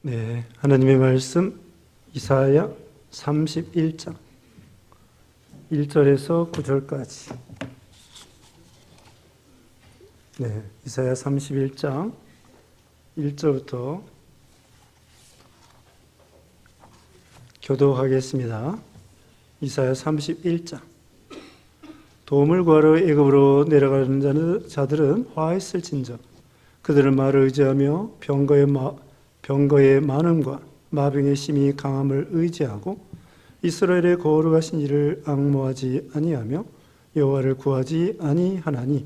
네, 하나님의 말씀 이사야 31장 1절에서 9절까지. 네, 이사야 31장 1절부터 교독하겠습니다. 이사야 31장. 도움을 구하러 애굽으로 내려가는 자들은 화했을진저 그들은 말을 의지하며 병거의 많음과 마병의 심히 강함을 의지하고 이스라엘의 거룩하신 이를 앙모하지 아니하며 여호와를 구하지 아니하나니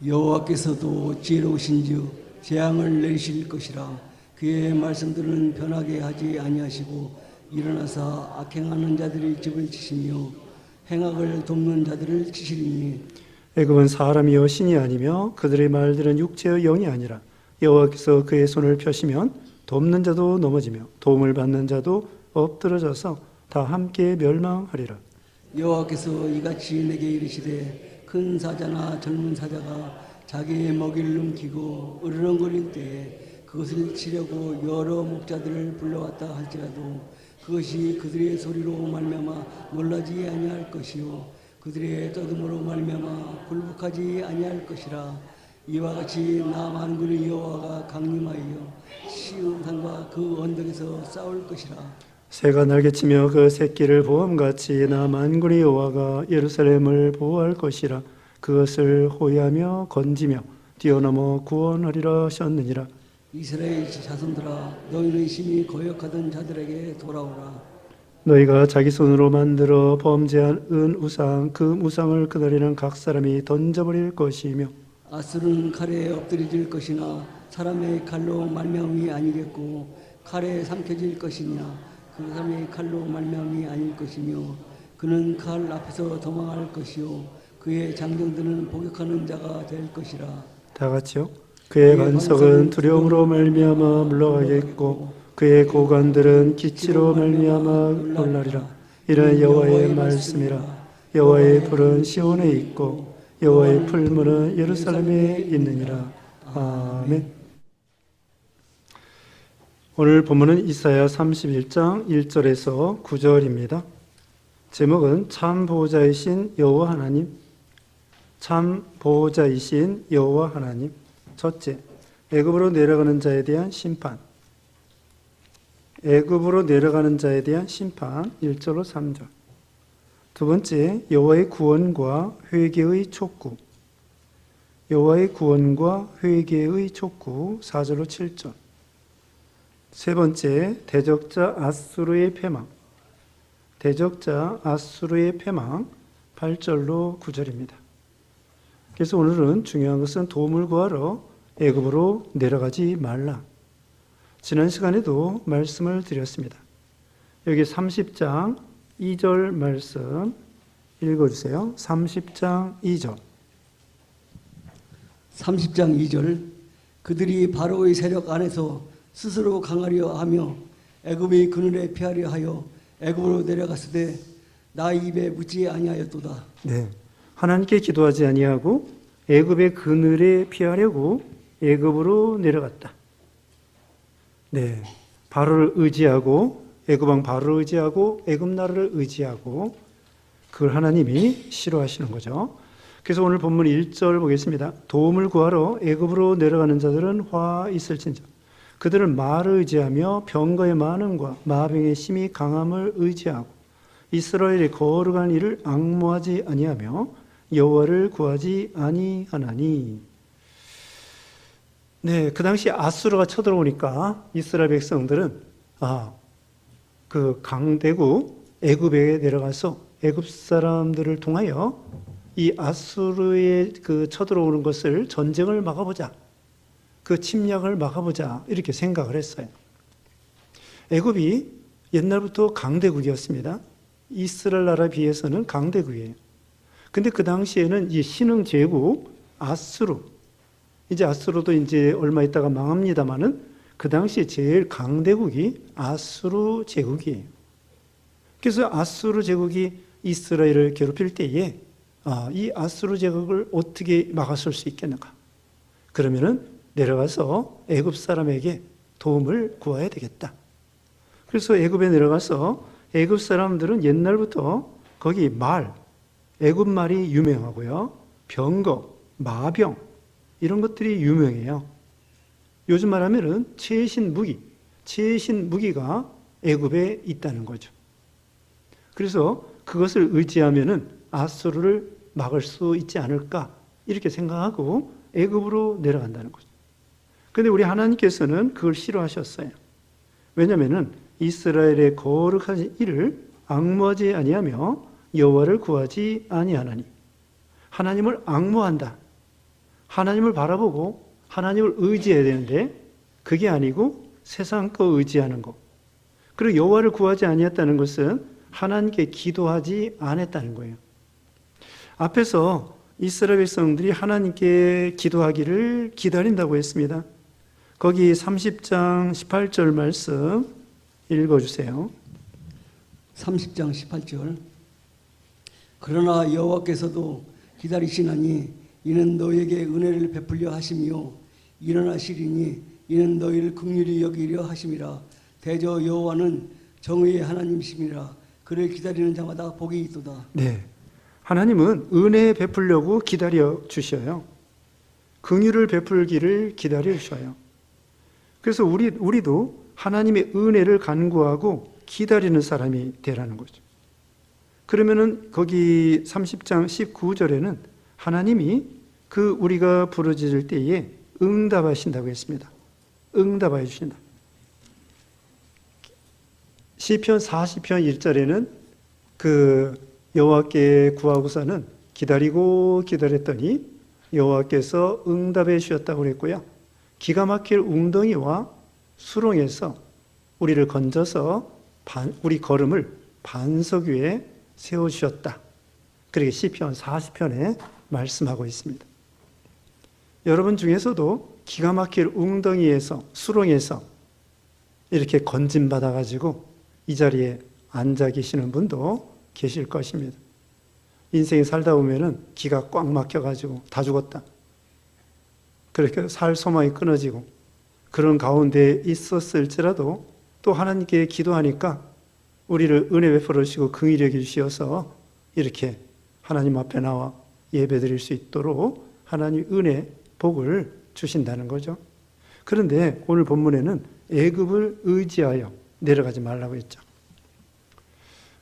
여호와께서도 지혜로우신즉 재앙을 내리실 것이라. 그의 말씀들은 변하게 하지 아니하시고 일어나사 악행하는 자들의 집을 치시며 행악을 돕는 자들을 치시리니 애굽은 사람이요 신이 아니며 그들의 말들은 육체의 영이 아니라 여호와께서 그의 손을 펴시면 돕는 자도 넘어지며 도움을 받는 자도 엎드러져서 다 함께 멸망하리라. 여호와께서 이같이 내게 이르시되 큰 사자나 젊은 사자가 자기의 먹이를 num기고 으르렁거릴 때에 그것을 치려고 여러 목자들을 불러왔다 할지라도 그것이 그들의 소리로 말미암아 놀라지 아니할 것이요 그들의 떠듬으로 말미암아 굴복하지 아니할 것이라. 이와 같이 나 만군의 여호와가 강림하여 시온산과 그 언덕에서 싸울 것이라. 새가 날개치며 그 새끼를 보험같이 나 만군의 여호와가 예루살렘을 보호할 것이라. 그것을 호위하며 건지며 뛰어넘어 구원하리라 하셨느니라. 이스라엘 자손들아, 너희는 심히 거역하던 자들에게 돌아오라. 너희가 자기 손으로 만들어 범죄한 은 우상 그 우상을 그날에는 각 사람이 던져버릴 것이며 아수르는 칼에 엎드려질 것이나 사람의 칼로 말미암이 아니겠고 칼에 삼켜질 것이냐 그 사람의 칼로 말미암이 아닐 것이며 그는 칼 앞에서 도망할 것이요 그의 장정들은 복역하는 자가 될 것이라. 다 같이요. 그의 반석은 두려움으로 말미암아 물러가겠고 그의 고관들은 기치로 말미암아 놀라리라. 이는 여호와의 말씀이라. 여호와의 불은 시온에 있고 여호와의 풀무는 예루살렘에 있느니라. 아멘. 오늘 본문은 이사야 31장 1절에서 9절입니다. 제목은 참 보호자이신 여호와 하나님. 참 보호자이신 여호와 하나님. 첫째, 애굽으로 내려가는 자에 대한 심판. 애굽으로 내려가는 자에 대한 심판 1절로 3절. 두 번째, 여호와의 구원과 회개의 촉구. 여호와의 구원과 회개의 촉구 4절로 7절. 세 번째, 대적자 아수르의 패망. 대적자 아수르의 패망 8절로 9절입니다. 그래서 오늘은 중요한 것은 도움을 구하러 애굽으로 내려가지 말라. 지난 시간에도 말씀을 드렸습니다. 여기 30장 2절 말씀 읽어주세요. 30장 2절. 30장 2절. 그들이 바로의 세력 안에서 스스로 강하려 하며 애굽의 그늘에 피하려 하여 애굽으로 내려갔으되 나 입에 묻지 아니하였도다. 네, 하나님께 기도하지 아니하고 애굽의 그늘에 피하려고 애굽으로 내려갔다. 네, 바로를 의지하고 애굽 왕 바로를 의지하고 애굽 나라를 의지하고 그걸 하나님이 싫어하시는 거죠. 그래서 오늘 본문 1절 보겠습니다. 도움을 구하러 애굽으로 내려가는 자들은 화 있을진저 그들은 말을 의지하며 병거의 많음과 마병의 심히 강함을 의지하고 이스라엘의 거룩한 이를 앙모하지 아니하며 여호와를 구하지 아니하나니. 네, 그 당시 아수르가 쳐들어오니까 이스라엘 백성들은 그 강대국 애굽에 내려가서 애굽 사람들을 통하여 이 아수르의 그 쳐들어오는 것을 전쟁을 막아보자. 그 침략을 막아보자. 이렇게 생각을 했어요. 애굽이 옛날부터 강대국이었습니다. 이스라엘 나라에 비해서는 강대국이에요. 근데 그 당시에는 이 신흥 제국 아수르, 이제 아수르도 이제 얼마 있다가 망합니다만은 그 당시에 제일 강대국이 아수르 제국이에요. 그래서 아수르 제국이 이스라엘을 괴롭힐 때에 이 아수르 제국을 어떻게 막아설 수 있겠는가? 그러면은 내려가서 애굽 사람에게 도움을 구해야 되겠다. 그래서 애굽에 내려가서 애굽 사람들은 옛날부터 거기 애굽 말이 유명하고요. 병거, 마병 이런 것들이 유명해요. 요즘 말하면은 최신 무기가 애굽에 있다는 거죠. 그래서 그것을 의지하면은 아수르를 막을 수 있지 않을까 이렇게 생각하고 애굽으로 내려간다는 거죠. 그런데 우리 하나님께서는 그걸 싫어하셨어요. 왜냐하면은 이스라엘의 거룩한 일을 앙무하지 아니하며 여호와를 구하지 아니하나니. 하나님을 앙무한다. 하나님을 바라보고 하나님을 의지해야 되는데 그게 아니고 세상 거 의지하는 거. 그리고 여호와를 구하지 아니했다는 것은 하나님께 기도하지 않았다는 거예요. 앞에서 이스라엘 백성들이 하나님께 기도하기를 기다린다고 했습니다. 거기 30장 18절 말씀 읽어주세요. 30장 18절. 그러나 여호와께서도 기다리시나니 이는 너에게 은혜를 베풀려 하시며 일어나시리니 이는 너희를 긍휼히 여기려 하심이라. 대저 여호와는 정의의 하나님이심이라. 그를 기다리는 자마다 복이 있도다. 네, 하나님은 은혜 베풀려고 기다려 주셔요. 긍휼을 베풀기를 기다려 주셔요. 그래서 우리도 하나님의 은혜를 간구하고 기다리는 사람이 되라는 거죠. 그러면은 거기 30장 19절에는 하나님이 우리가 부르짖을 때에 응답하신다고 했습니다. 응답해 주신다. 시편 40편 1절에는 여호와께 구하고서는 기다리고 기다렸더니 여호와께서 응답해 주셨다고 그랬고요. 기가 막힐 웅덩이와 수렁에서 우리를 건져서 우리 걸음을 반석 위에 세워주셨다. 그렇게 시편 40편에 말씀하고 있습니다. 여러분 중에서도 기가 막힐 웅덩이에서 수렁에서 이렇게 건짐받아가지고 이 자리에 앉아 계시는 분도 계실 것입니다. 인생에 살다 보면은 기가 꽉 막혀가지고 다 죽었다. 그렇게 살 소망이 끊어지고 그런 가운데 있었을지라도 또 하나님께 기도하니까 우리를 은혜 베풀어 주시고 긍휼히 여겨 주셔서 이렇게 하나님 앞에 나와 예배드릴 수 있도록 하나님 은혜, 복을 주신다는 거죠. 그런데 오늘 본문에는 애굽을 의지하여 내려가지 말라고 했죠.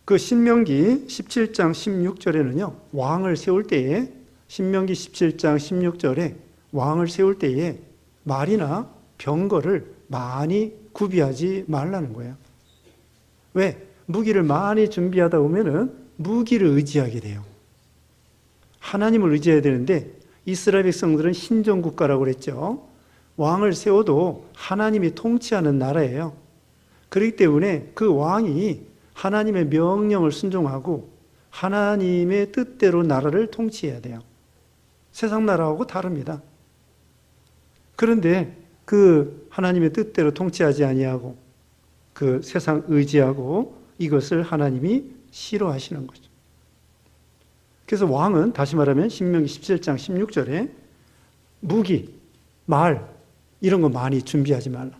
신명기 17장 16절에는요. 왕을 세울 때에 신명기 17장 16절에 왕을 세울 때에 말이나 병거를 많이 구비하지 말라는 거예요. 왜? 무기를 많이 준비하다 보면은 무기를 의지하게 돼요. 하나님을 의지해야 되는데 이스라엘 백성들은 신정국가라고 그랬죠. 왕을 세워도 하나님이 통치하는 나라예요. 그렇기 때문에 그 왕이 하나님의 명령을 순종하고 하나님의 뜻대로 나라를 통치해야 돼요. 세상 나라하고 다릅니다. 그런데 하나님의 뜻대로 통치하지 아니하고 세상 의지하고 이것을 하나님이 싫어하시는 거죠. 그래서 왕은 다시 말하면 신명기 17장 16절에 무기, 말 이런 거 많이 준비하지 말라.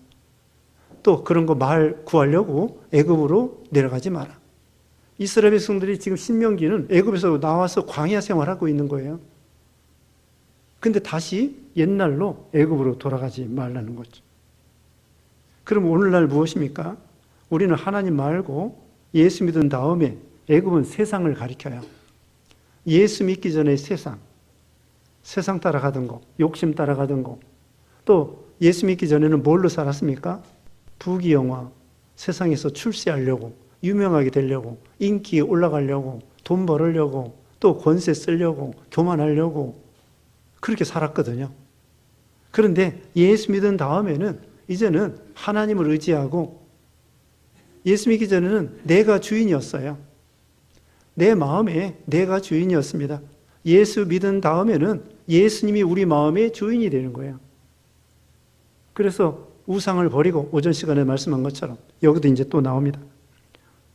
또 그런 거 말 구하려고 애굽으로 내려가지 마라. 이스라엘 백성들이 지금 신명기는 애굽에서 나와서 광야 생활하고 있는 거예요. 근데 다시 옛날로 애굽으로 돌아가지 말라는 거죠. 그럼 오늘날 무엇입니까? 우리는 하나님 말고 예수 믿은 다음에 애굽은 세상을 가리켜요. 예수 믿기 전에 세상 따라가던 거, 욕심 따라가던 거, 또 예수 믿기 전에는 뭘로 살았습니까? 부귀영화, 세상에서 출세하려고, 유명하게 되려고, 인기에 올라가려고, 돈 벌으려고, 또 권세 쓰려고, 교만하려고 그렇게 살았거든요. 그런데 예수 믿은 다음에는 이제는 하나님을 의지하고 예수 믿기 전에는 내가 주인이었어요. 내 마음에 내가 주인이었습니다. 예수 믿은 다음에는 예수님이 우리 마음의 주인이 되는 거예요. 그래서 우상을 버리고 오전 시간에 말씀한 것처럼 여기도 이제 또 나옵니다.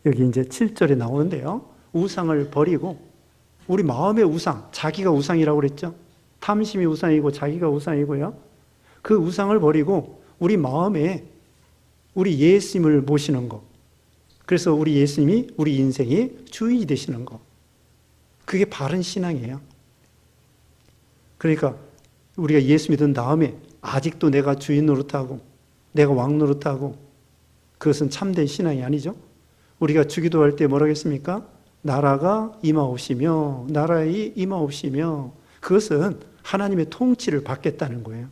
여기 이제 7절에 나오는데요. 우상을 버리고 우리 마음의 우상, 자기가 우상이라고 그랬죠. 탐심이 우상이고 자기가 우상이고요. 그 우상을 버리고 우리 마음에 우리 예수님을 모시는 거. 그래서 우리 예수님이 우리 인생의 주인이 되시는 거. 그게 바른 신앙이에요. 그러니까 우리가 예수 믿은 다음에 아직도 내가 주인 노릇하고 내가 왕 노릇하고 그것은 참된 신앙이 아니죠. 우리가 주기도할 때 뭐라고 했습니까? 나라가 임하옵시며 나라의 임하옵시며 그것은 하나님의 통치를 받겠다는 거예요.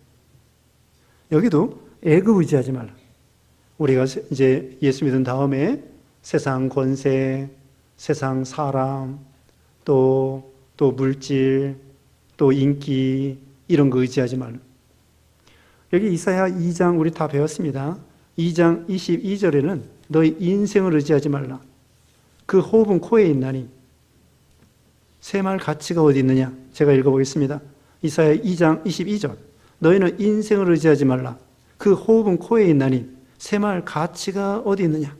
여기도 애굽 의지하지 말라. 우리가 이제 예수 믿은 다음에 세상 권세, 세상 사람, 또 물질, 또 인기 이런 거 의지하지 말라. 여기 이사야 2장 우리 다 배웠습니다. 2장 22절에는 너희 인생을 의지하지 말라. 그 호흡은 코에 있나니 새말 가치가 어디 있느냐? 제가 읽어보겠습니다. 이사야 2장 22절 너희는 인생을 의지하지 말라. 그 호흡은 코에 있나니 새말 가치가 어디 있느냐?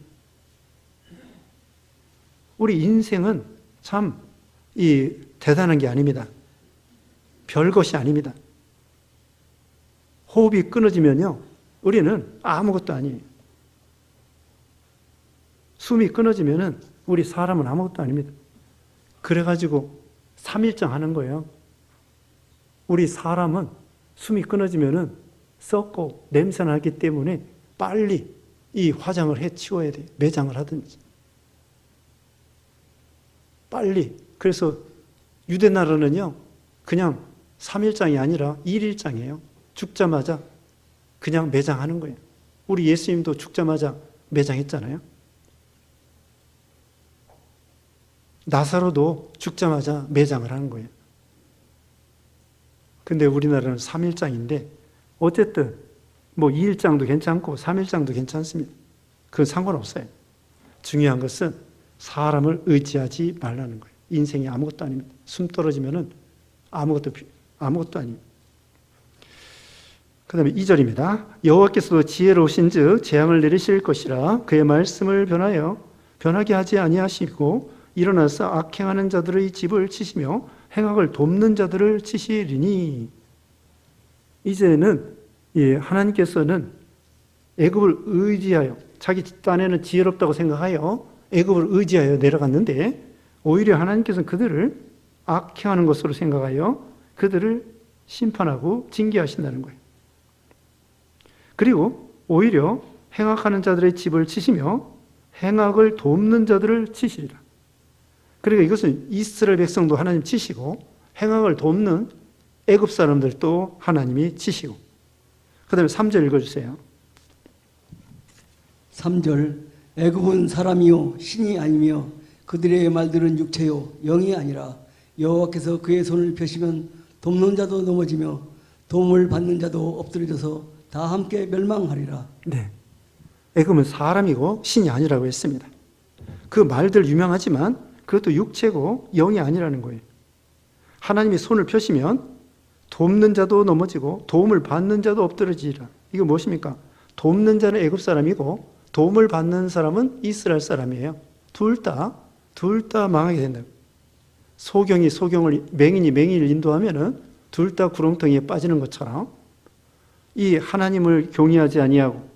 우리 인생은 참 대단한 게 아닙니다. 별것이 아닙니다. 호흡이 끊어지면요, 우리는 아무것도 아니에요. 숨이 끊어지면은 우리 사람은 아무것도 아닙니다. 그래가지고 3일장 하는 거예요. 우리 사람은 숨이 끊어지면은 썩고 냄새나기 때문에 빨리 이 화장을 해 치워야 돼요. 매장을 하든지. 빨리. 그래서 유대 나라는요, 그냥 3일장이 아니라 1일장이에요. 죽자마자 그냥 매장하는 거예요. 우리 예수님도 죽자마자 매장했잖아요. 나사로도 죽자마자 매장을 하는 거예요. 근데 우리나라는 3일장인데 어쨌든 뭐 2일장도 괜찮고 3일장도 괜찮습니다. 그건 상관없어요. 중요한 것은 사람을 의지하지 말라는 거예요. 인생이 아무것도 아닙니다. 숨 떨어지면은 아무것도 아닙니다. 그 다음에 2절입니다. 여호와께서도 지혜로우신 즉 재앙을 내리실 것이라 그의 말씀을 변하게 하지 아니하시고 일어나서 악행하는 자들의 집을 치시며 행악을 돕는 자들을 치시리니. 이제는 하나님께서는 애굽을 의지하여 자기 딴에는 지혜롭다고 생각하여 애굽을 의지하여 내려갔는데 오히려 하나님께서는 그들을 악행하는 것으로 생각하여 그들을 심판하고 징계하신다는 거예요. 그리고 오히려 행악하는 자들의 집을 치시며 행악을 돕는 자들을 치시리라. 그러니까 이것은 이스라엘 백성도 하나님 치시고 행악을 돕는 애굽 사람들도 하나님이 치시고. 그 다음에 3절 읽어주세요. 3절 애굽은 사람이요 신이 아니며 그들의 말들은 육체요 영이 아니라 여호와께서 그의 손을 펴시면 돕는 자도 넘어지며 도움을 받는 자도 엎드려져서 다 함께 멸망하리라. 네, 애굽은 사람이고 신이 아니라고 했습니다. 그 말들 유명하지만 그것도 육체고 영이 아니라는 거예요. 하나님이 손을 펴시면 돕는 자도 넘어지고 도움을 받는 자도 엎드러지리라. 이거 무엇입니까? 돕는 자는 애굽 사람이고 도움을 받는 사람은 이스라엘 사람이에요. 둘 다 망하게 된다. 소경이 소경을, 맹인이 맹인을 인도하면은 둘 다 구렁텅이에 빠지는 것처럼 이 하나님을 경외하지 아니하고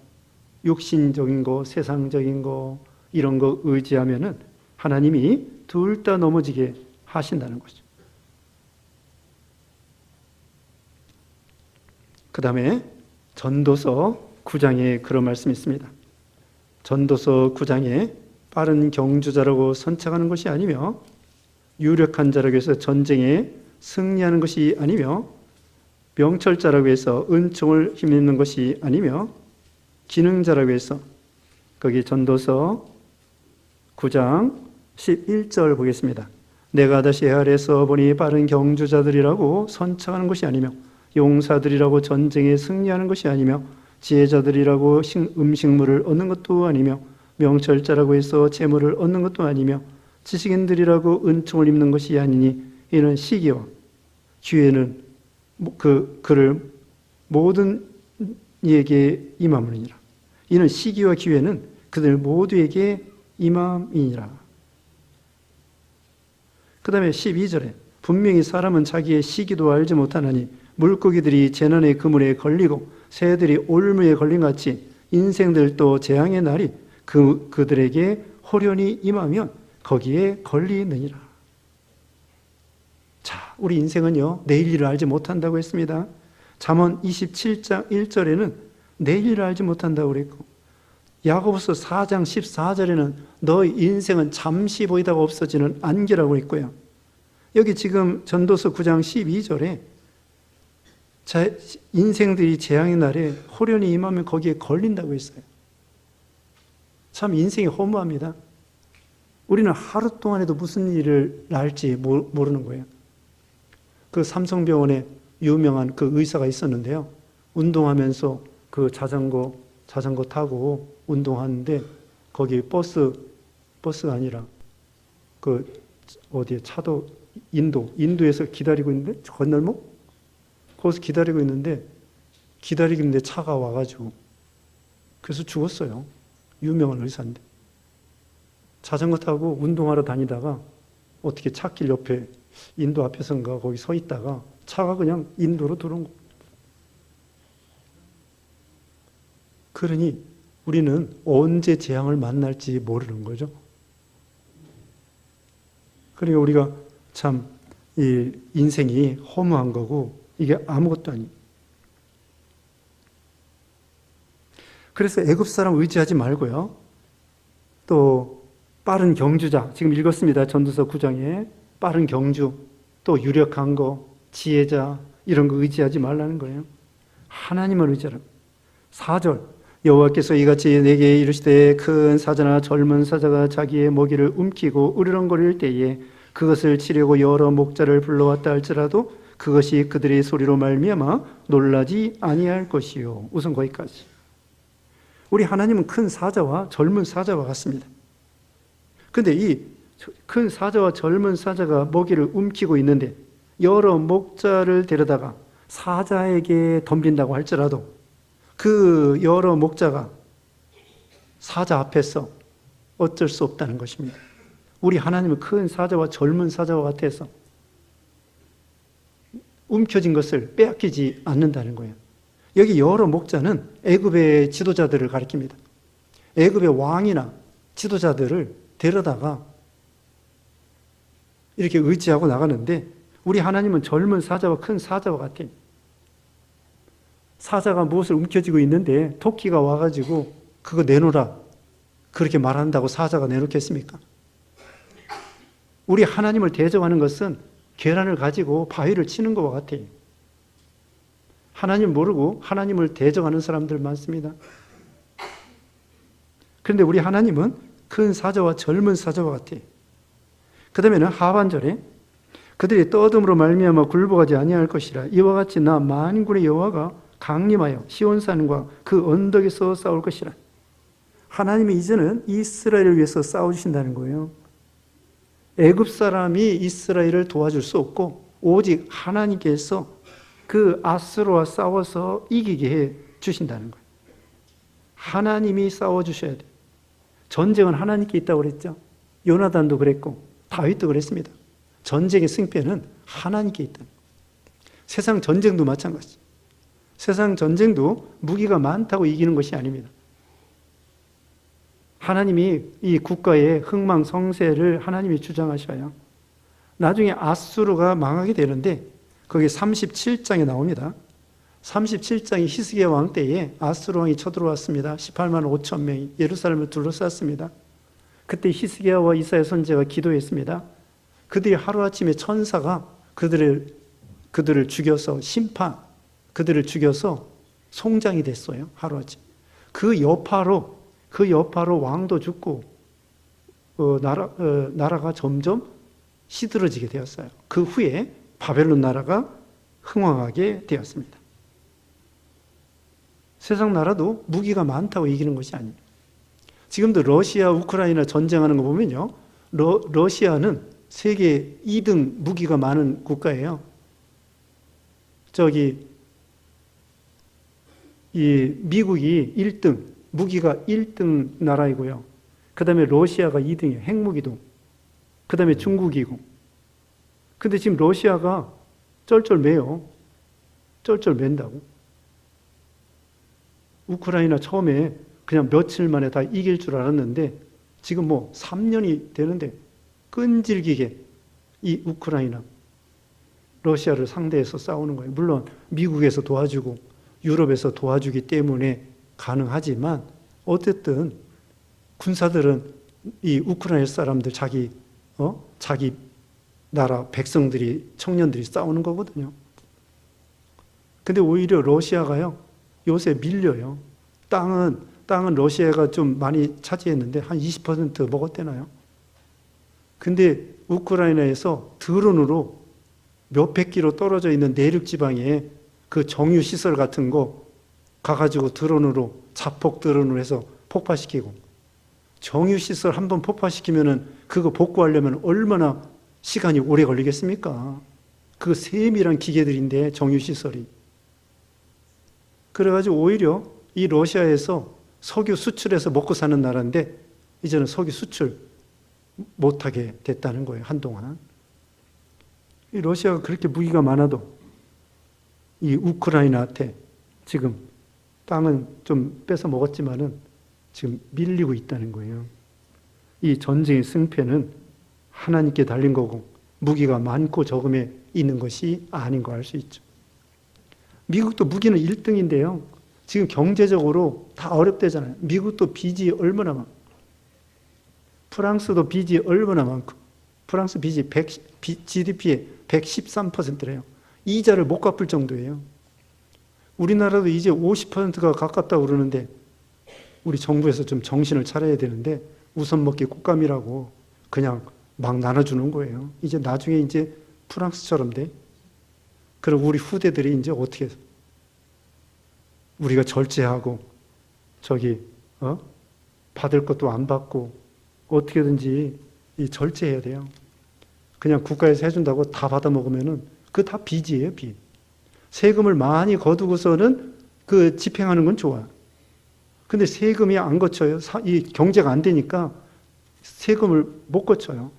육신적인 거, 세상적인 거 이런 거 의지하면은 하나님이 둘 다 넘어지게 하신다는 거죠. 그 다음에 전도서 9장에 그런 말씀이 있습니다. 전도서 9장에 빠른 경주자라고 선창하는 것이 아니며 유력한 자라고 해서 전쟁에 승리하는 것이 아니며 명철자라고 해서 은총을 힘입는 것이 아니며 기능자라고 해서 거기 전도서 9장 11절 보겠습니다. 내가 다시 헤아려서 보니 빠른 경주자들이라고 선창하는 것이 아니며 용사들이라고 전쟁에 승리하는 것이 아니며 지혜자들이라고 음식물을 얻는 것도 아니며 명철자라고 해서 재물을 얻는 것도 아니며 지식인들이라고 은총을 입는 것이 아니니 이는 시기와 기회는 그를 모든 이에게 임함이니라. 이는 시기와 기회는 그들 모두에게 임함이니라. 그 다음에 12절에 분명히 사람은 자기의 시기도 알지 못하나니 물고기들이 재난의 그물에 걸리고 새들이 올무에 걸린 같이 인생들도 재앙의 날이 그들에게 호련히 임하면 거기에 걸리느니라. 자, 우리 인생은요, 내일 일을 알지 못한다고 했습니다. 잠언 27장 1절에는 내일 일을 알지 못한다고 그랬고, 야고보서 4장 14절에는 너의 인생은 잠시 보이다가 없어지는 안개라고 했고요. 여기 지금 전도서 9장 12절에 인생들이 재앙의 날에 호련히 임하면 거기에 걸린다고 했어요. 참 인생이 허무합니다. 우리는 하루 동안에도 무슨 일을 날지 모르는 거예요. 그 삼성병원에 유명한 그 의사가 있었는데요. 운동하면서 그 자전거 타고 운동하는데 거기 버스가 아니라 그 어디에 차도 인도에서 기다리고 있는데 건널목? 거기서 기다리고 있는데 차가 와가지고 그래서 죽었어요. 유명한 의사인데. 자전거 타고 운동하러 다니다가 어떻게 차길 옆에 인도 앞에선가 거기 서 있다가 차가 그냥 인도로 들어온 거예요. 그러니 우리는 언제 재앙을 만날지 모르는 거죠. 그러니까 우리가 참 이 인생이 허무한 거고 이게 아무것도 아니에요. 그래서 애굽 사람 의지하지 말고요. 또 빠른 경주자, 지금 읽었습니다. 전도서 9장에 빠른 경주, 또 유력한 거, 지혜자 이런 거 의지하지 말라는 거예요. 하나님을 의지하라. 4절 여호와께서 이같이 내게 이르시되 큰 사자나 젊은 사자가 자기의 먹이를 움키고 으르렁거릴 때에 그것을 치려고 여러 목자를 불러왔다 할지라도 그것이 그들의 소리로 말미암아 놀라지 아니할 것이요. 우선 거기까지. 우리 하나님은 큰 사자와 젊은 사자와 같습니다. 그런데 이 큰 사자와 젊은 사자가 먹이를 움키고 있는데 여러 목자를 데려다가 사자에게 덤빈다고 할지라도 그 여러 목자가 사자 앞에서 어쩔 수 없다는 것입니다. 우리 하나님은 큰 사자와 젊은 사자와 같아서 움켜진 것을 빼앗기지 않는다는 거예요. 여기 여러 목자는 애굽의 지도자들을 가리킵니다. 애굽의 왕이나 지도자들을 데려다가 이렇게 의지하고 나가는데 우리 하나님은 젊은 사자와 큰 사자와 같아요. 사자가 무엇을 움켜쥐고 있는데 토끼가 와가지고 그거 내놓으라 그렇게 말한다고 사자가 내놓겠습니까? 우리 하나님을 대적하는 것은 계란을 가지고 바위를 치는 것과 같아요. 하나님 모르고 하나님을 대적하는 사람들 많습니다. 그런데 우리 하나님은 큰 사자와 젊은 사자와 같아요. 그 다음에는 하반절에 그들이 떠듬으로 말미암아 굴복하지 아니할 것이라 이와 같이 나 만군의 여호와가 강림하여 시온산과 그 언덕에서 싸울 것이라. 하나님이 이제는 이스라엘을 위해서 싸워주신다는 거예요. 애굽 사람이 이스라엘을 도와줄 수 없고 오직 하나님께서 그 아수르와 싸워서 이기게 해 주신다는 거예요. 하나님이 싸워주셔야 돼요. 전쟁은 하나님께 있다고 그랬죠. 요나단도 그랬고 다윗도 그랬습니다. 전쟁의 승패는 하나님께 있다. 세상 전쟁도 마찬가지. 세상 전쟁도 무기가 많다고 이기는 것이 아닙니다. 하나님이 이 국가의 흥망성쇠를 하나님이 주장하셔요. 나중에 아수르가 망하게 되는데 거기 37장에 나옵니다. 37장이 히스기야 왕 때에 아수르 왕이 쳐들어왔습니다. 18만 5천 명이 예루살렘을 둘러쌌습니다. 그때 히스기야와 이사야 선지자가 기도했습니다. 그들이 하루아침에 천사가 그들을 죽여서 그들을 죽여서 송장이 됐어요. 하루아침. 그 여파로 왕도 죽고 나라가 점점 시들어지게 되었어요. 그 후에 바벨론 나라가 흥왕하게 되었습니다. 세상 나라도 무기가 많다고 이기는 것이 아닙니다. 지금도 러시아, 우크라이나 전쟁하는 거 보면요. 러시아는 세계 2등 무기가 많은 국가예요. 이 미국이 1등, 무기가 1등 나라이고요. 그 다음에 러시아가 2등이에요. 핵무기도. 그 다음에 중국이고. 근데 지금 러시아가 쩔쩔매요. 쩔쩔맨다고. 우크라이나 처음에 그냥 며칠 만에 다 이길 줄 알았는데 지금 뭐 3년이 되는데 끈질기게 이 우크라이나, 러시아를 상대해서 싸우는 거예요. 물론 미국에서 도와주고 유럽에서 도와주기 때문에 가능하지만 어쨌든 군사들은 이 우크라이나 사람들 자기 나라 백성들이 청년들이 싸우는 거거든요. 근데 오히려 러시아가요 요새 밀려요. 땅은 러시아가 좀 많이 차지했는데 한 20% 먹었대나요? 근데 우크라이나에서 드론으로 몇백 킬로 떨어져 있는 내륙 지방에 그 정유 시설 같은 거 가가지고 드론으로 자폭 드론으로 해서 폭파시키고, 정유 시설 한번 폭파시키면은 그거 복구하려면 얼마나 시간이 오래 걸리겠습니까? 그 세밀한 기계들인데 정유 시설이. 그래가지고 오히려 이 러시아에서 석유 수출해서 먹고 사는 나라인데 이제는 석유 수출 못하게 됐다는 거예요, 한동안. 이 러시아가 그렇게 무기가 많아도 이 우크라이나한테 지금 땅은 좀 뺏어 먹었지만은 지금 밀리고 있다는 거예요. 이 전쟁의 승패는 하나님께 달린 거고 무기가 많고 적음에 있는 것이 아닌 거 알 수 있죠. 미국도 무기는 1등인데요. 지금 경제적으로 다 어렵대잖아요. 미국도 빚이 얼마나 많고, 프랑스도 빚이 얼마나 많고, 프랑스 빚이 GDP의 113%래요. 이자를 못 갚을 정도예요. 우리나라도 이제 50%가 가깝다고 그러는데 우리 정부에서 좀 정신을 차려야 되는데 우선 먹기 곶감이라고 그냥 막 나눠주는 거예요. 이제 나중에 이제 프랑스처럼 돼. 그럼 우리 후대들이 이제 어떻게 해서 우리가 절제하고 받을 것도 안 받고 어떻게든지 이 절제해야 돼요. 그냥 국가에서 해준다고 다 받아 먹으면은 그거 다 빚이에요, 빚. 세금을 많이 거두고서는 그 집행하는 건 좋아. 근데 세금이 안 거쳐요. 이 경제가 안 되니까 세금을 못 거쳐요.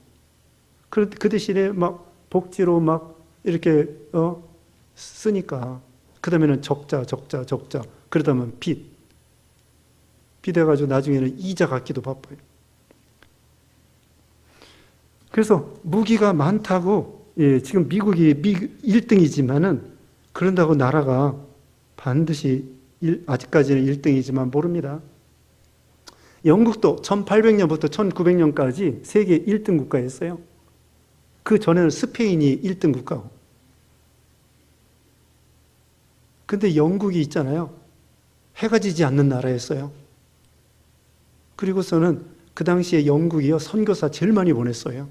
그 대신에 막 복지로 막 이렇게 쓰니까 그 다음에는 적자. 그러다 보면 빚 해가지고 나중에는 이자 갚기도 바빠요. 그래서 무기가 많다고, 지금 미국이 1등이지만은 그런다고 나라가 반드시 아직까지는 1등이지만 모릅니다. 영국도 1800년부터 1900년까지 세계 1등 국가였어요. 그 전에는 스페인이 1등 국가고. 근데 영국이 있잖아요. 해가 지지 않는 나라였어요. 그리고서는 그 당시에 영국이요, 선교사 제일 많이 보냈어요.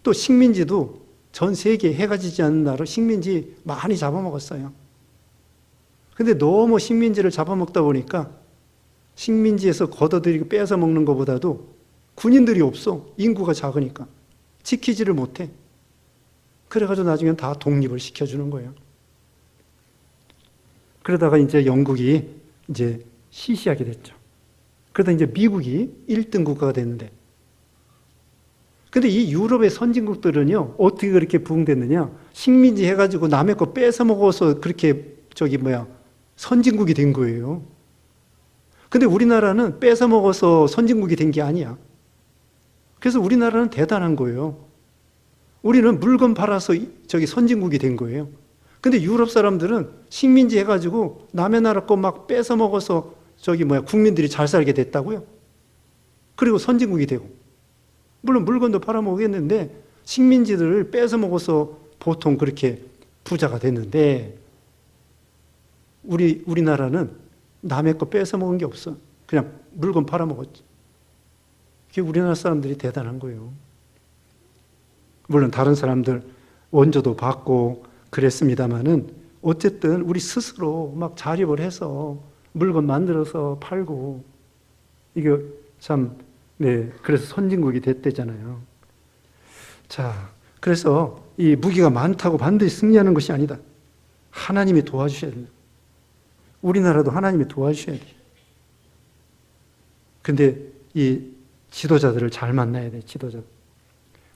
또 식민지도 전 세계에 해가 지지 않는 나라 식민지 많이 잡아먹었어요. 근데 너무 식민지를 잡아먹다 보니까 식민지에서 걷어들이고 뺏어 먹는 것보다도 군인들이 없어. 인구가 작으니까. 지키지를 못해. 그래가지고 나중엔 다 독립을 시켜주는 거예요. 그러다가 이제 영국이 이제 시시하게 됐죠. 그러다 이제 미국이 1등 국가가 됐는데, 근데 이 유럽의 선진국들은요, 어떻게 그렇게 부흥됐느냐? 식민지 해가지고 남의 거 뺏어 먹어서 그렇게 선진국이 된 거예요. 근데 우리나라는 뺏어 먹어서 선진국이 된 게 아니야. 그래서 우리나라는 대단한 거예요. 우리는 물건 팔아서 선진국이 된 거예요. 근데 유럽 사람들은 식민지 해가지고 남의 나라 거 막 뺏어 먹어서 국민들이 잘 살게 됐다고요. 그리고 선진국이 되고. 물론 물건도 팔아먹겠는데 식민지들을 뺏어 먹어서 보통 그렇게 부자가 됐는데, 우리나라는 남의 거 뺏어 먹은 게 없어. 그냥 물건 팔아먹었지. 그게 우리나라 사람들이 대단한 거예요. 물론 다른 사람들 원조도 받고 그랬습니다마는 어쨌든 우리 스스로 막 자립을 해서 물건 만들어서 팔고, 이게 참, 그래서 선진국이 됐대잖아요. 자, 그래서 이 무기가 많다고 반드시 승리하는 것이 아니다. 하나님이 도와주셔야 된다. 우리나라도 하나님이 도와주셔야 돼요. 근데 이 지도자들을 잘 만나야 돼, 지도자들.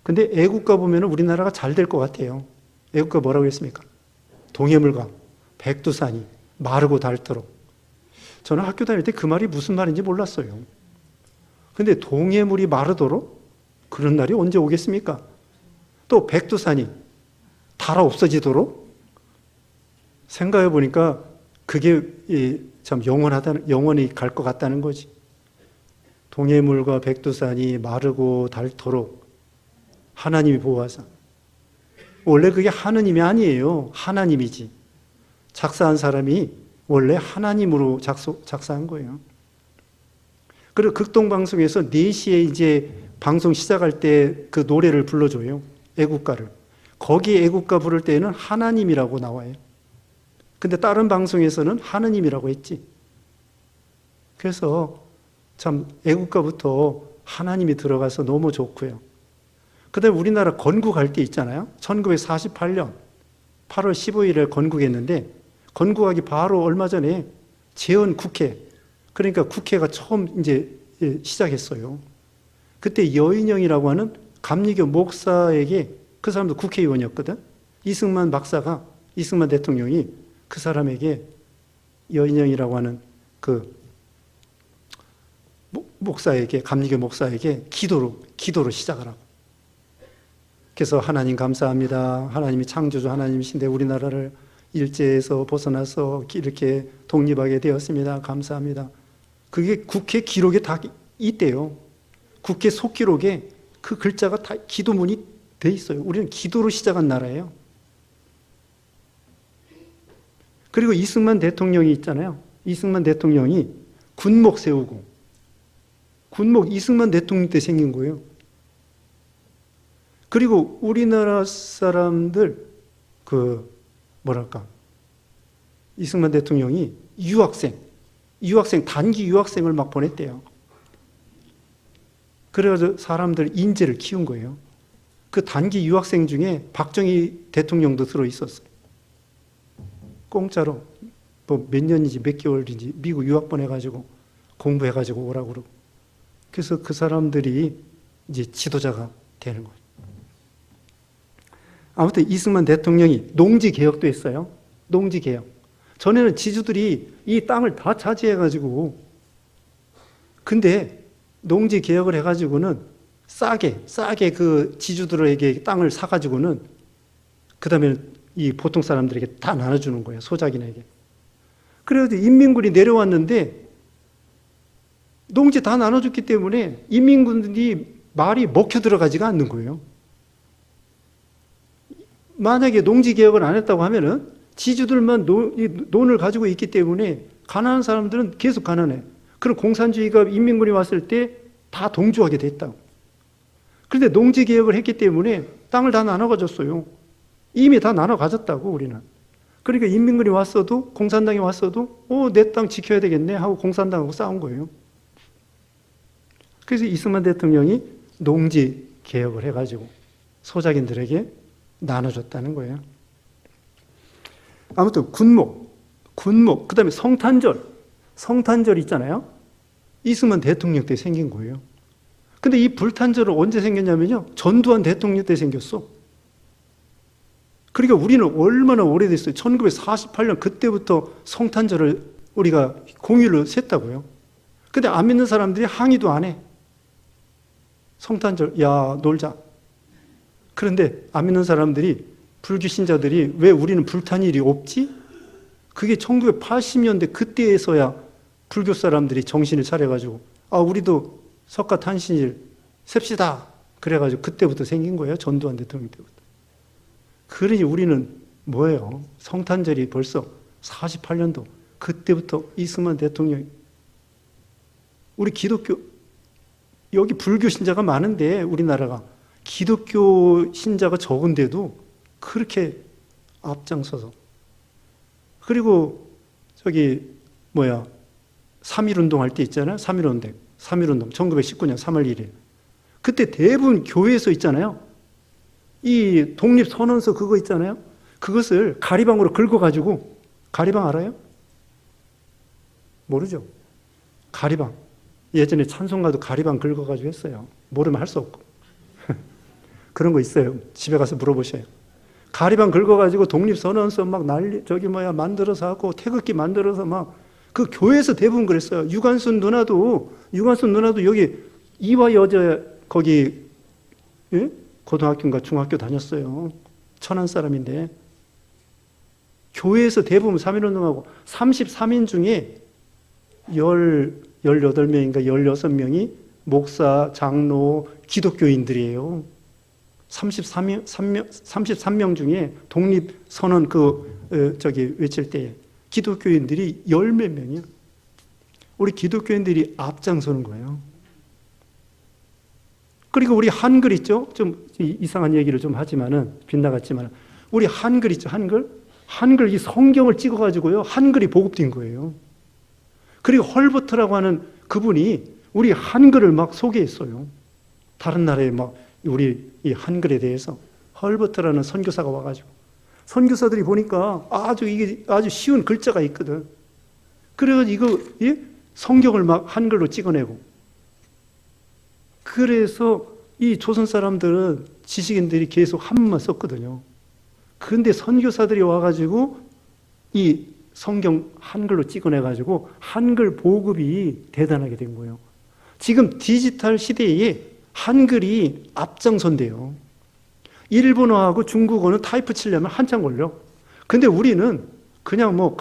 근데 애국가 보면 우리나라가 잘 될 것 같아요. 애국가 뭐라고 했습니까? 동해물강, 백두산이 마르고 닳도록 저는 학교 다닐 때 그 말이 무슨 말인지 몰랐어요. 근데 동해물이 마르도록 그런 날이 언제 오겠습니까? 또 백두산이 닳아 없어지도록 생각해 보니까 그게 참 영원히 갈 것 같다는 거지. 동해물과 백두산이 마르고 닳도록 하나님이 보호하사. 원래 그게 하느님이 아니에요. 하나님이지. 작사한 사람이 원래 하나님으로 작사한 거예요. 그리고 극동방송에서 4시에 이제 방송 시작할 때 그 노래를 불러줘요. 애국가를. 거기 애국가 부를 때는 하나님이라고 나와요. 근데 다른 방송에서는 하느님이라고 했지. 그래서 참 애국가부터 하나님이 들어가서 너무 좋고요. 그 다음에 우리나라 건국할 때 있잖아요. 1948년 8월 15일에 건국했는데 건국하기 바로 얼마 전에 재헌국회, 그러니까 국회가 처음 이제 시작했어요. 그때 여인영이라고 하는 감리교 목사에게, 그 사람도 국회의원이었거든. 이승만 대통령이 그 사람에게, 여인영이라고 하는 그 목사에게, 감리교 목사에게 기도로 시작하라고. 그래서 하나님 감사합니다. 하나님이 창조주 하나님이신데 우리나라를 일제에서 벗어나서 이렇게 독립하게 되었습니다. 감사합니다. 그게 국회 기록에 다 있대요. 국회 속기록에 그 글자가 다 기도문이 돼 있어요. 우리는 기도로 시작한 나라예요. 그리고 이승만 대통령이 있잖아요. 이승만 대통령이 군목 세우고, 군목 이승만 대통령 때 생긴 거예요. 그리고 우리나라 사람들 이승만 대통령이 단기 유학생을 막 보냈대요. 그래가지고 사람들 인재를 키운 거예요. 그 단기 유학생 중에 박정희 대통령도 들어있었어요. 공짜로 뭐 몇 년인지 몇 개월인지 미국 유학 보내가지고 공부해가지고 오라고 그러고. 그래서 그 사람들이 이제 지도자가 되는 거예요. 아무튼 이승만 대통령이 농지개혁도 했어요. 농지개혁. 전에는 지주들이 이 땅을 다 차지해가지고, 근데 농지개혁을 해가지고는 싸게 그 지주들에게 땅을 사가지고는 그 다음에 이 보통 사람들에게 다 나눠주는 거예요. 소작인에게. 그래도 인민군이 내려왔는데 농지 다 나눠줬기 때문에 인민군들이 말이 먹혀 들어가지가 않는 거예요. 만약에 농지개혁을 안 했다고 하면은 지주들만 논을 가지고 있기 때문에 가난한 사람들은 계속 가난해. 그럼 공산주의가 인민군이 왔을 때 다 동조하게 됐다고. 그런데 농지개혁을 했기 때문에 땅을 다 나눠 가졌어요. 이미 다 나눠 가졌다고, 우리는. 그러니까 인민군이 왔어도, 공산당이 왔어도 내 땅 지켜야 되겠네 하고 공산당하고 싸운 거예요. 그래서 이승만 대통령이 농지개혁을 해가지고 소작인들에게 나눠줬다는 거예요. 아무튼 군목, 그 다음에 성탄절 있잖아요. 이승만 대통령 때 생긴 거예요. 근데 이 불탄절은 언제 생겼냐면요, 전두환 대통령 때 생겼어. 그러니까 우리는 얼마나 오래됐어요. 1948년 그때부터 성탄절을 우리가 공휴일로 셌다고요. 근데 안 믿는 사람들이 항의도 안 해. 성탄절, 야, 놀자. 그런데 안 믿는 사람들이, 불교 신자들이 왜 우리는 불탄일이 없지? 그게 1980년대 그때에서야 불교 사람들이 정신을 차려가지고 우리도 석가탄신일 셉시다. 그래가지고 그때부터 생긴 거예요. 전두환 대통령 때부터. 그러니 우리는 뭐예요? 성탄절이 벌써 48년도 그때부터 이승만 대통령. 우리 기독교, 여기 불교 신자가 많은데 우리나라가 기독교 신자가 적은데도 그렇게 앞장서서. 그리고 3.1운동 할 때 있잖아요. 3.1운동 1919년 3월 1일. 그때 대부분 교회에서 있잖아요. 이 독립선언서 그거 있잖아요. 그것을 가리방으로 긁어가지고, 가리방 알아요? 모르죠? 가리방. 예전에 찬송가도 가리방 긁어가지고 했어요. 모르면 할 수 없고. 그런 거 있어요. 집에 가서 물어보셔요. 가리방 긁어가지고 독립선언서 막 만들어서 하고 태극기 만들어서 막 그 교회에서 대부분 그랬어요. 유관순 누나도 여기 이화 여자 거기 예? 고등학교인가 중학교 다녔어요. 천안 사람인데 교회에서 대부분 3.1운동하고 33인 중에 18명인가 16명이 목사, 장로, 기독교인들이에요. 33명 중에 독립선언 외칠 때 기독교인들이 10몇 명이야. 우리 기독교인들이 앞장서는 거예요. 그리고 우리 한글 있죠? 좀 이상한 얘기를 좀 하지만은, 빗나갔지만, 우리 한글 있죠? 한글 이 성경을 찍어가지고요, 한글이 보급된 거예요. 그리고 헐버트라고 하는 그분이 우리 한글을 막 소개했어요. 다른 나라에 막 우리 이 한글에 대해서 헐버트라는 선교사가 와가지고 선교사들이 보니까 이게 아주 쉬운 글자가 있거든. 그래서 성경을 막 한글로 찍어내고. 그래서 이 조선 사람들은 지식인들이 계속 한문만 썼거든요. 근데 선교사들이 와가지고 이 성경 한글로 찍어내가지고 한글 보급이 대단하게 된 거예요. 지금 디지털 시대에 한글이 앞장선대요. 일본어하고 중국어는 타이프 치려면 한참 걸려. 근데 우리는 그냥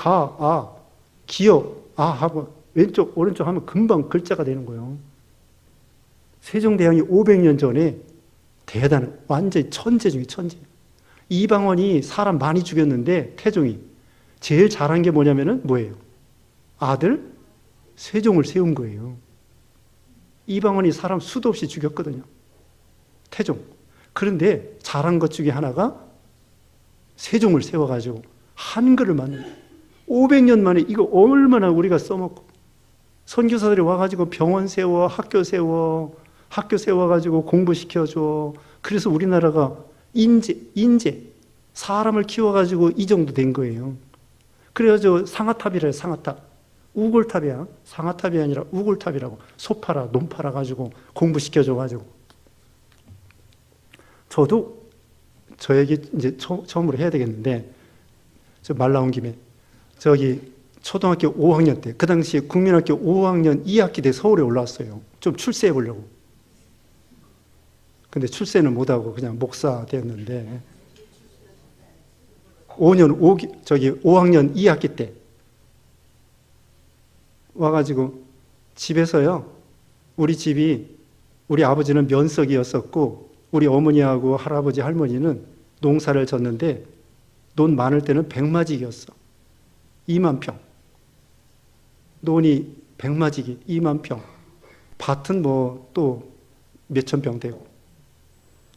기역, 하고 왼쪽, 오른쪽 하면 금방 글자가 되는 거예요. 세종대왕이 500년 전에 대단한, 완전히 천재 중에 천재. 이방원이 사람 많이 죽였는데 태종이 제일 잘한 게 뭐예요? 아들 세종을 세운 거예요. 이방원이 사람 수도 없이 죽였거든요. 태종. 그런데 잘한 것 중에 하나가 세종을 세워가지고 한글을 만든 거예요. 500년 만에 이거 얼마나 우리가 써먹고, 선교사들이 와가지고 병원 세워, 학교 세워가지고 공부시켜줘. 그래서 우리나라가 인재, 사람을 키워가지고 이 정도 된 거예요. 그래가지고 상아탑이래요, 상아탑. 우골탑이야. 상아탑이 아니라 우골탑이라고. 소 팔아, 논 팔아가지고 공부시켜줘가지고. 저도 저에게 이제 처음으로 해야 되겠는데, 말 나온 김에, 초등학교 5학년 때, 그 당시에 국민학교 5학년 2학기 때 서울에 올라왔어요. 좀 출세해 보려고. 근데 출세는 못하고 그냥 목사 되었는데, 5학년 2학기 때 와가지고 집에서요, 우리 아버지는 면석이었었고, 우리 어머니하고 할아버지, 할머니는 농사를 졌는데, 논 많을 때는 백마직이었어. 2만 평. 논이 백마직이 2만 평. 밭은 또 몇천 평 되고.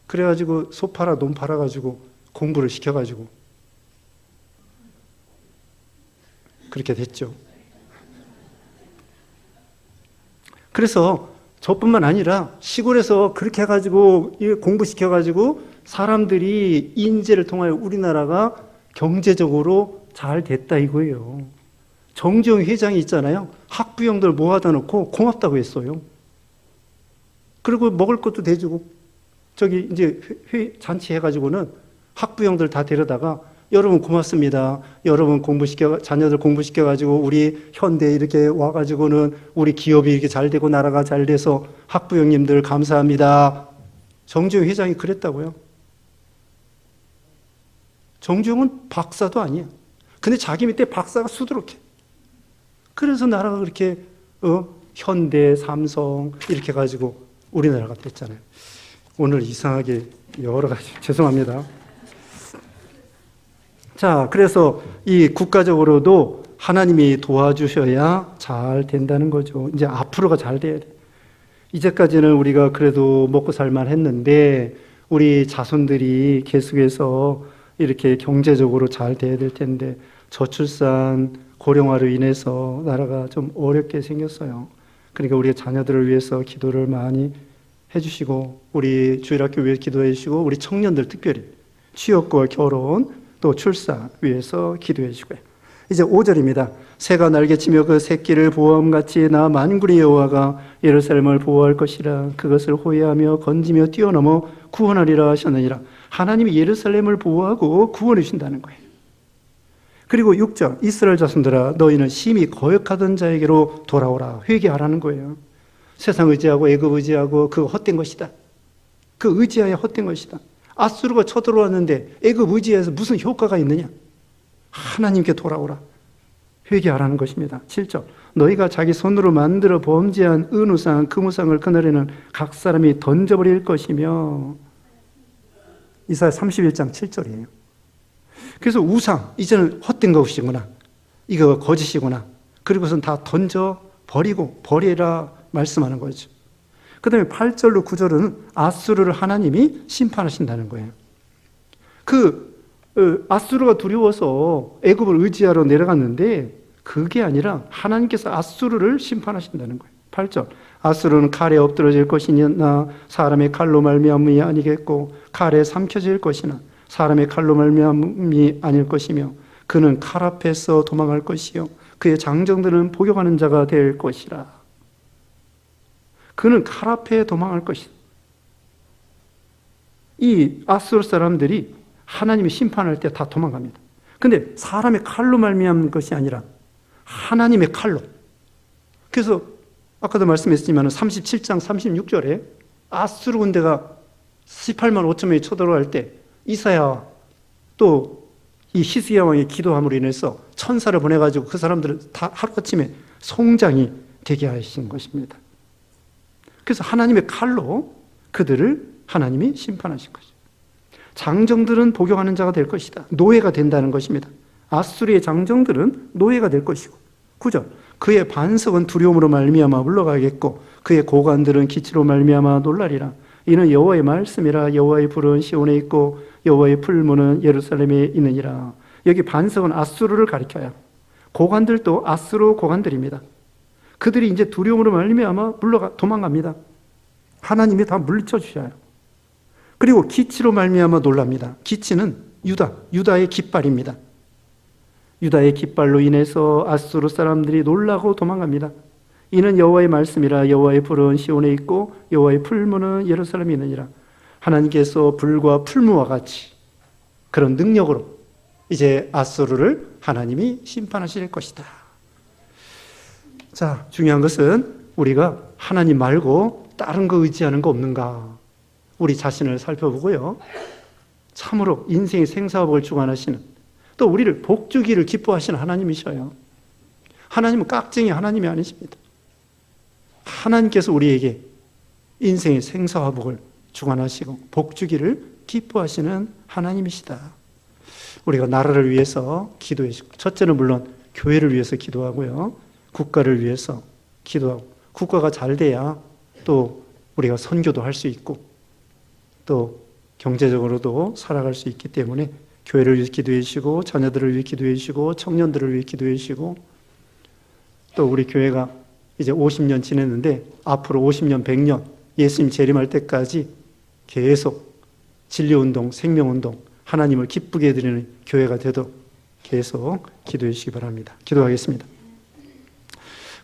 그래가지고 소 팔아, 논 팔아가지고 공부를 시켜가지고 그렇게 됐죠. 그래서 저뿐만 아니라 시골에서 그렇게 해가지고 공부시켜가지고 사람들이 인재를 통하여 우리나라가 경제적으로 잘 됐다 이거예요. 정주영 회장이 있잖아요. 학부형들 모아다 놓고 고맙다고 했어요. 그리고 먹을 것도 대주고, 이제 잔치 해가지고는 학부형들 다 데려다가, 여러분 고맙습니다. 여러분 자녀들 공부시켜가지고 우리 현대에 이렇게 와가지고는 우리 기업이 이렇게 잘 되고 나라가 잘 돼서 학부형님들 감사합니다. 정주영 회장이 그랬다고요. 정주영은 박사도 아니야. 근데 자기 밑에 박사가 수두룩해. 그래서 나라가 그렇게 현대, 삼성 이렇게 가지고 우리나라가 됐잖아요. 오늘 이상하게 여러 가지 죄송합니다. 자, 그래서 이 국가적으로도 하나님이 도와주셔야 잘 된다는 거죠. 이제 앞으로가 잘 돼야 돼. 이제까지는 우리가 그래도 먹고 살만 했는데 우리 자손들이 계속해서 이렇게 경제적으로 잘 돼야 될 텐데 저출산, 고령화로 인해서 나라가 좀 어렵게 생겼어요. 그러니까 우리 자녀들을 위해서 기도를 많이 해주시고, 우리 주일학교 위해 기도해 주시고, 우리 청년들 특별히 취업과 결혼 또 출산 위해서 기도해 주고요. 이제 5절입니다. 새가 날개치며 그 새끼를 보호함같이 나 만군의 여호와가 예루살렘을 보호할 것이라. 그것을 호위하며 건지며 뛰어넘어 구원하리라 하셨느니라. 하나님이 예루살렘을 보호하고 구원해 주신다는 거예요. 그리고 6절 이스라엘 자손들아 너희는 심히 거역하던 자에게로 돌아오라. 회개하라는 거예요. 세상 의지하고 애굽 의지하고 그거 헛된 것이다. 그 의지하여 헛된 것이다. 아수르가 쳐들어왔는데 애굽 의지해서 무슨 효과가 있느냐? 하나님께 돌아오라. 회개하라는 것입니다. 7절 너희가 자기 손으로 만들어 범죄한 은우상 금우상을 그날에는 각 사람이 던져버릴 것이며. 이사야 31장 7절이에요. 그래서 우상 이제는 헛된 것이구나, 이거 거짓이구나, 그리고선 다 던져버리고 버리라 말씀하는 거죠. 그 다음에 8절로 9절은 아수르를 하나님이 심판하신다는 거예요. 아수르가 두려워서 애굽을 의지하러 내려갔는데 그게 아니라 하나님께서 아수르를 심판하신다는 거예요. 8절 아수르는 칼에 엎드러질 것이나 사람의 칼로 말미암음이 아니겠고 칼에 삼켜질 것이나 사람의 칼로 말미암음이 아닐 것이며 그는 칼 앞에서 도망할 것이요 그의 장정들은 복용하는 자가 될 것이라. 그는 칼 앞에 도망할 것이다. 이 아수르 사람들이 하나님이 심판할 때 다 도망갑니다. 근데 사람의 칼로 말미암는 것이 아니라 하나님의 칼로. 그래서 아까도 말씀했지만 37장 36절에 아수르 군대가 18만 5천 명이 쳐들어갈 때 이사야 또 이 히스기야 왕의 기도함으로 인해서 천사를 보내가지고 그 사람들을 다 하루아침에 송장이 되게 하신 것입니다. 그래서 하나님의 칼로 그들을 하나님이 심판하신 것이죠. 장정들은 복용하는 자가 될 것이다. 노예가 된다는 것입니다. 아수르의 장정들은 노예가 될 것이고. 9절 그의 반석은 두려움으로 말미암아 물러가겠고 그의 고관들은 기치로 말미암아 놀라리라. 이는 여호와의 말씀이라. 여호와의 불은 시온에 있고 여호와의 풀무는 예루살렘에 있느니라. 여기 반석은 아수르를 가리켜요. 고관들도 아수르 고관들입니다. 그들이 이제 두려움으로 말미암아 도망갑니다. 하나님이 다 물리쳐 주셔요. 그리고 기치로 말미암아 놀랍니다. 기치는 유다의 깃발입니다. 유다의 깃발로 인해서 아수르 사람들이 놀라고 도망갑니다. 이는 여호와의 말씀이라. 여호와의 불은 시온에 있고 여호와의 풀무는 예루살렘에 있느니라. 하나님께서 불과 풀무와 같이 그런 능력으로 이제 아수르를 하나님이 심판하실 것이다. 자, 중요한 것은 우리가 하나님 말고 다른 거 의지하는 거 없는가? 우리 자신을 살펴보고요. 참으로 인생의 생사업을 주관하시는, 또 우리를 복주기를 기뻐하시는 하나님이셔요. 하나님은 깍쟁이 하나님이 아니십니다. 하나님께서 우리에게 인생의 생사화복을 주관하시고 복주기를 기뻐하시는 하나님이시다. 우리가 나라를 위해서 기도해 주고, 첫째는 물론 교회를 위해서 기도하고요. 국가를 위해서 기도하고, 국가가 잘 돼야 또 우리가 선교도 할 수 있고 또 경제적으로도 살아갈 수 있기 때문에 교회를 위해 기도해 주시고, 자녀들을 위해 기도해 주시고, 청년들을 위해 기도해 주시고, 또 우리 교회가 이제 50년 지냈는데 앞으로 50년, 100년 예수님 재림할 때까지 계속 진리운동, 생명운동, 하나님을 기쁘게 해드리는 교회가 되도록 계속 기도해 주시기 바랍니다. 기도하겠습니다.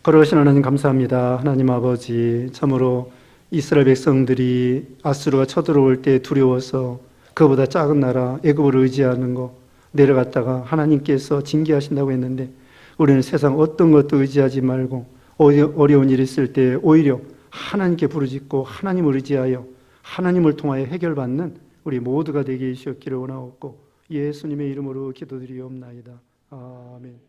거룩하신 하나님 감사합니다. 하나님 아버지, 참으로 이스라엘 백성들이 아수르가 쳐들어올 때 두려워서 그보다 작은 나라 애굽을 의지하는 거 내려갔다가 하나님께서 징계하신다고 했는데, 우리는 세상 어떤 것도 의지하지 말고 어려운 일이 있을 때 오히려 하나님께 부르짖고 하나님을 의지하여 하나님을 통하여 해결받는 우리 모두가 되게 해주셨기를 원하옵고 예수님의 이름으로 기도드리옵나이다. 아멘.